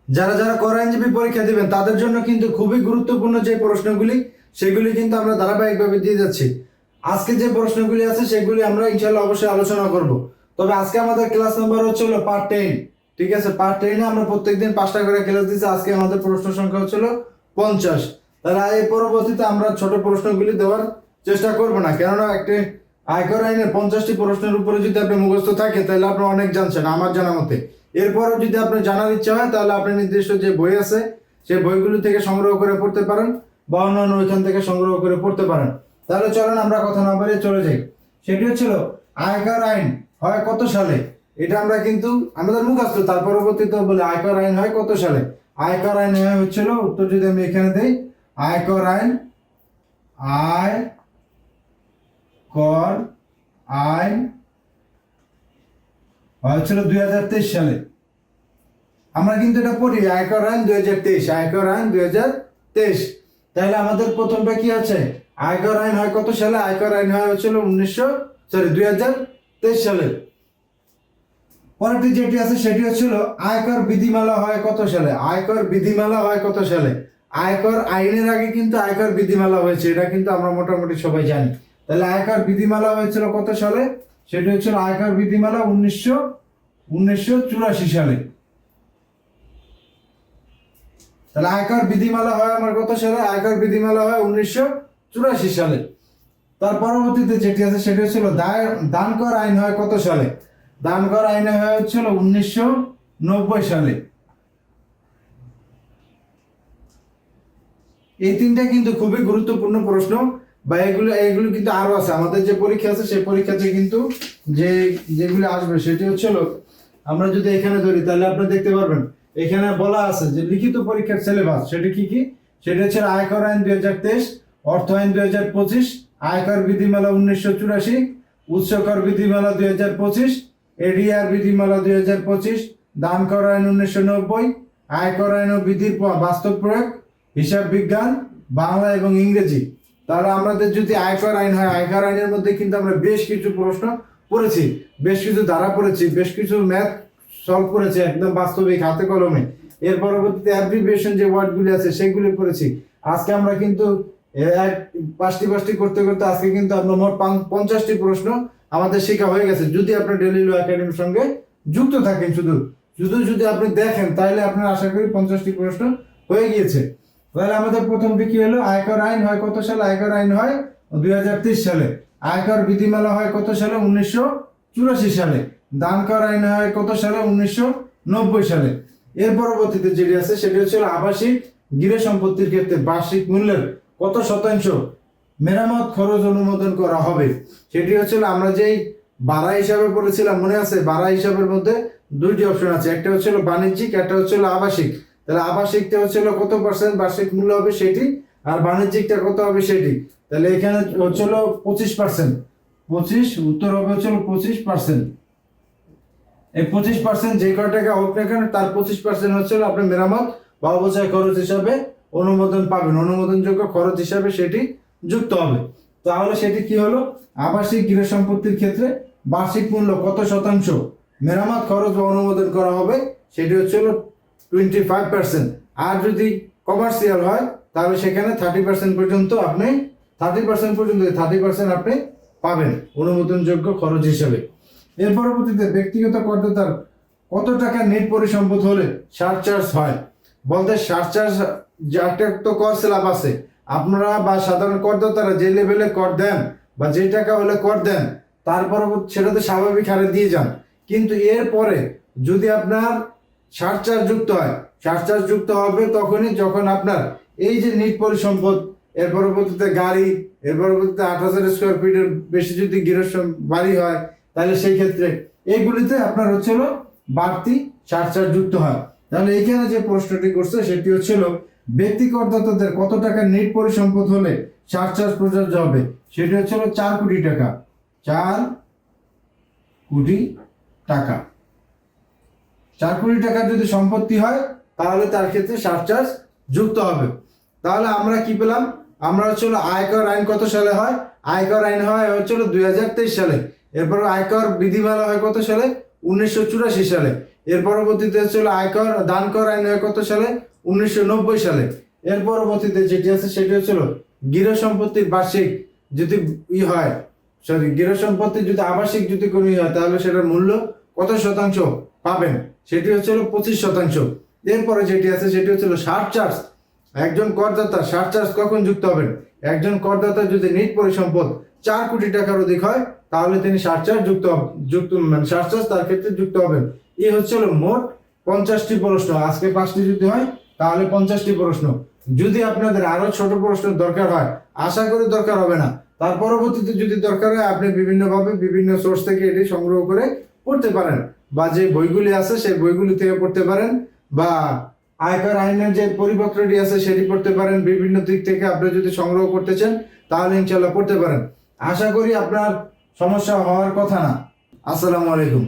যারা যারা কর আইনজীবী পরীক্ষা দিবেন তাদের জন্য কিন্তু খুবই গুরুত্বপূর্ণ যে প্রশ্নগুলি সেগুলি কিন্তু আমরা ধারাবাহিকভাবে দিয়ে যাচ্ছি। আজকে যে প্রশ্নগুলি আছে সেগুলি আমরা ইনশাল্লাহ অবশ্যই আলোচনা করব। তবে আজকে আমাদের ক্লাস নাম্বার হচ্ছে পার্ট 10। ঠিক আছে, পার্ট 10-এ আমরা প্রত্যেকদিন 5টা করে ক্লাস দিচ্ছি। আজকে আমাদের প্রশ্ন সংখ্যা হচ্ছিল 50। তাহলে এই পরবর্তীতে আমরা ছোট প্রশ্নগুলি দেওয়ার চেষ্টা করব না, কেননা একটি আয়কর আইনের 50টি প্রশ্নের উপরে যদি আপনি মুখস্থ থাকে তাহলে আপনি অনেক জানছেন আমার জানা মতে। এরপরও যদি আপনি জানার ইচ্ছা হয় তাহলে আপনি নির্দিষ্ট যে বই আছে সেই বইগুলি থেকে সংগ্রহ করে পড়তে পারেন বা অন্যান্য ওইখান থেকে সংগ্রহ করে পড়তে পারেন। তাহলে চলেন আমরা কথা না বাড়িয়ে চলে যাই। সেটি হচ্ছিল আয়কর আইন হয় কত সালে। এটা আমরা কিন্তু আমাদের মুখস্থ, তার পরবর্তীতে বলে আয়কর আইন হয় কত সালে। আয়কর আইন হচ্ছিল, উত্তর যদি আমি এখানে দেই, আয়কর আইন আয়কর আইন হয়েছিল 2023 সালে। আমরা কিন্তু এটা পড়ি আয়কর আইন 2023, আয়কর আইন 2023। তাহলে আমাদের প্রথমটা কি আছে, আয়কর আইন হয় কত সালে। আয়কর আইন হয় হচ্ছিল 2023 সালে। পরেরটি যেটি আছে সেটি হচ্ছিল আয়কর বিধিমালা হয় কত সালে। আয়কর বিধিমালা হয় কত সালে। আয়কর আইনের আগে কিন্তু আয়কর বিধিমালা হয়েছে, এটা কিন্তু আমরা মোটামুটি সবাই জানি। তাহলে আয়কর বিধিমালা হয়েছিল কত সালে, সেটি হচ্ছিল আয়কর বিধিমালা 1984 সালে। তাহলে আয়কর বিধিমালা হয় আমার কত সালে, আয়কর বিধিমালা হয় 1984 সালে। তার পরবর্তীতে যেটি আছে সেটি হচ্ছিল দান কর আইন হয় কত সালে। দান কর আইন হয় হচ্ছিল 1990 সালে। এই তিনটা কিন্তু খুবই গুরুত্বপূর্ণ প্রশ্ন, বা এগুলো কিন্তু আরো আছে আমাদের যে পরীক্ষা আছে সেই পরীক্ষাতে কিন্তু যেগুলো আসবে সেটি হচ্ছিল, আমরা যদি এখানে ধরি তাহলে আপনি দেখতে পারবেন এখানে বলা আছে যে লিখিত পরীক্ষার সিলেবাস সেটি কি কি। সেটা হচ্ছে আয়কর আইন 2023, অর্থ আইন 2025, আয়কর বিধিমালা 1984, উৎসকর বিধিমালা 2025, এডিআর বিধিমালা 2025, দান কর আইন 1990, আয়কর আইন ও বিধির বাস্তব প্রয়োগ, হিসাব বিজ্ঞান, বাংলা এবং ইংরেজি। তাহলে আমাদের যদি আয়কর আইন হয়, আয়কর আইনের মধ্যে কিন্তু আমরা বেশ কিছু প্রশ্ন পড়েছি, বেশ কিছু ধারা পড়েছি, বেশ কিছু ম্যাথ সলভ করেছি একদম বাস্তবিক হাতে কলমে। এর পরবর্তীতে অ্যাব্রিভিয়েশন যে ওয়ার্ডগুলি আছে সেগুলি পড়েছি। আজকে আমরা কিন্তু পাঁচটি করতে করতে আজকে কিন্তু আপনার মোট 50টি প্রশ্ন আমাদের শেখা হয়ে গেছে। যদি আপনি ডেইলি ল একাডেমির সঙ্গে যুক্ত থাকেন, শুধু যদি আপনি দেখেন তাহলে আপনার আশা করি 50টি প্রশ্ন হয়ে গিয়েছে। তাহলে আমাদের প্রথমটি কি হলো, আয়কর আইন হয় কত সালে। আয়কর আইন হয় 2023 সালে। আয়কর বিধিমালা হয় কত সালে, 1984 সালে। দান কর আইন হয় কত সালে, 1990 সালে। এর পরবর্তীতে যেটি আছে সেটি হচ্ছে আবাসিক গৃহ সম্পত্তির ক্ষেত্রে বার্ষিক মূল্যের কত শতাংশ মেরামত খরচ অনুমোদন করা হবে। সেটি হচ্ছে আমরা যেই ভাড়া হিসাবে পড়েছিলাম মনে আছে, ভাড়া হিসাবের মধ্যে দুইটি অপশন আছে, একটা হচ্ছে বাণিজ্যিক, একটা হচ্ছে আবাসিক। তাহলে আবাসিকটা হচ্ছে কত পার্সেন্ট বার্ষিক মূল্য হবে সেটি, আর বাণিজ্যিকটা কত হবে সেটি। তাহলে এখানে হচ্ছিল 25%। 25 উত্তর হবে হচ্ছে 25%। এই 25% যে কয় টাকা হোক না কেন তার 25% হচ্ছে আপনি মেরামত বা অবচয় খরচ হিসাবে অনুমোদন পাবেন, অনুমোদনযোগ্য খরচ হিসাবে সেটি যুক্ত হবে। তাহলে সেটি কি হলো, আবাসিক গৃহ সম্পত্তির ক্ষেত্রে বার্ষিক মূল্য কত শতাংশ মেরামত খরচ বা অনুমোদন করা হবে, সেটি হচ্ছে 25%। আর যদি কমার্শিয়াল হয় তাহলে সেখানে 30% পর্যন্ত আপনি 30% আপনি পাবেন অনুমোদনযোগ্য খরচ হিসেবে। এর পরবর্তীতে ব্যক্তিগত করদাতার কত টাকা নেট পরিসম্পদ হলে সারচার্জ হয়। বলতে সারচার্জ যে একটা তো কর স্ল্যাব আছে, আপনারা বা সাধারণ করদাতারা যে লেভেলে কর দেন বা যে টাকা হলে কর দেন তারপর সেটা তো স্বাভাবিক হারে দিয়ে যান। কিন্তু এরপরে যদি আপনার সারচার্জ যুক্ত হয়, সারচার্জ যুক্ত হবে তখনই যখন আপনার এই যে নিট পরিসম্পদ, এর পরবর্তীতে গাড়ি, এর পরবর্তীতে 8000 স্কোয়ার ফিটের বেশি যদি গৃহ বাড়ি হয় তাহলে সেই ক্ষেত্রে এইগুলিতে আপনার হচ্ছিল বাড়তি সারচার্জ যুক্ত হয়। তাহলে এইখানে যে প্রশ্নটি করছে সেটি হচ্ছিল ব্যক্তি করদাতাদের কত টাকা নেট পরিসম্পদ হলে সারচার্জ প্রযোজ্য হবে। সেটি হচ্ছিল 4 কোটি টাকা। 4 কোটি টাকা। 4 কোটি টাকা যদি সম্পত্তি হয় তাহলে তার ক্ষেত্রে সারচার্জ যুক্ত হবে। তাহলে আমরা কি পেলাম, আমরা হচ্ছিল আয়কর আইন কত সালে হয়। আয়কর আইন হয় হচ্ছিল 2023 সালে। এরপর আয়কর বিধিমালা হয় কত সালে, 1984 সালে। এর পরবর্তীতে ছিল আয়কর দান কর আইন হয় কত সালে? 1990 সালে। এর পরবর্তীতে যেটি আছে সেটি হচ্ছিল গৃহ সম্পত্তির বার্ষিক যদি হয়, সরি, গৃহ সম্পত্তি যদি আবাসিক যদি কোনো হয় তাহলে সেটার মূল্য কত শতাংশ পাবেন? সেটি হচ্ছিল 25%। এরপরে যেটি আছে সেটি হচ্ছিল সারচার্জ। একজন করদাতা সারচার্জ কখন যুক্ত হবেন? একজন করদাতা যদি নিট পরিসম্পদ 4 কোটি টাকার অধিক হয় তাহলে তিনি সারচার্জ মানে সারচার্জ তার ক্ষেত্রে যুক্ত হবেন। এই হচ্ছিল মোট 50টি প্রশ্ন। আজকে 5টি যদি হয় তাহলে 50টি প্রশ্ন। যদি আপনাদের আরো ছোট প্রশ্ন দরকার হয়, আশা করি দরকার হবে না, তার পরবর্তীতে যদি দরকার হয় আপনি বিভিন্নভাবে বিভিন্ন সোর্স থেকে এটি সংগ্রহ করে পড়তে পারেন, বা যে বইগুলি আছে সেই বইগুলি থেকে পড়তে পারেন, বা আয়কর আইনের যে পরিপত্রটি আছে সেটি পড়তে পারেন। বিভিন্ন দিক থেকে আপনি যদি সংগ্রহ করতে চান তাহলে ইনশাল্লাহ পড়তে পারেন। আশা করি আপনার সমস্যা হওয়ার কথা না। আসসালামু আলাইকুম।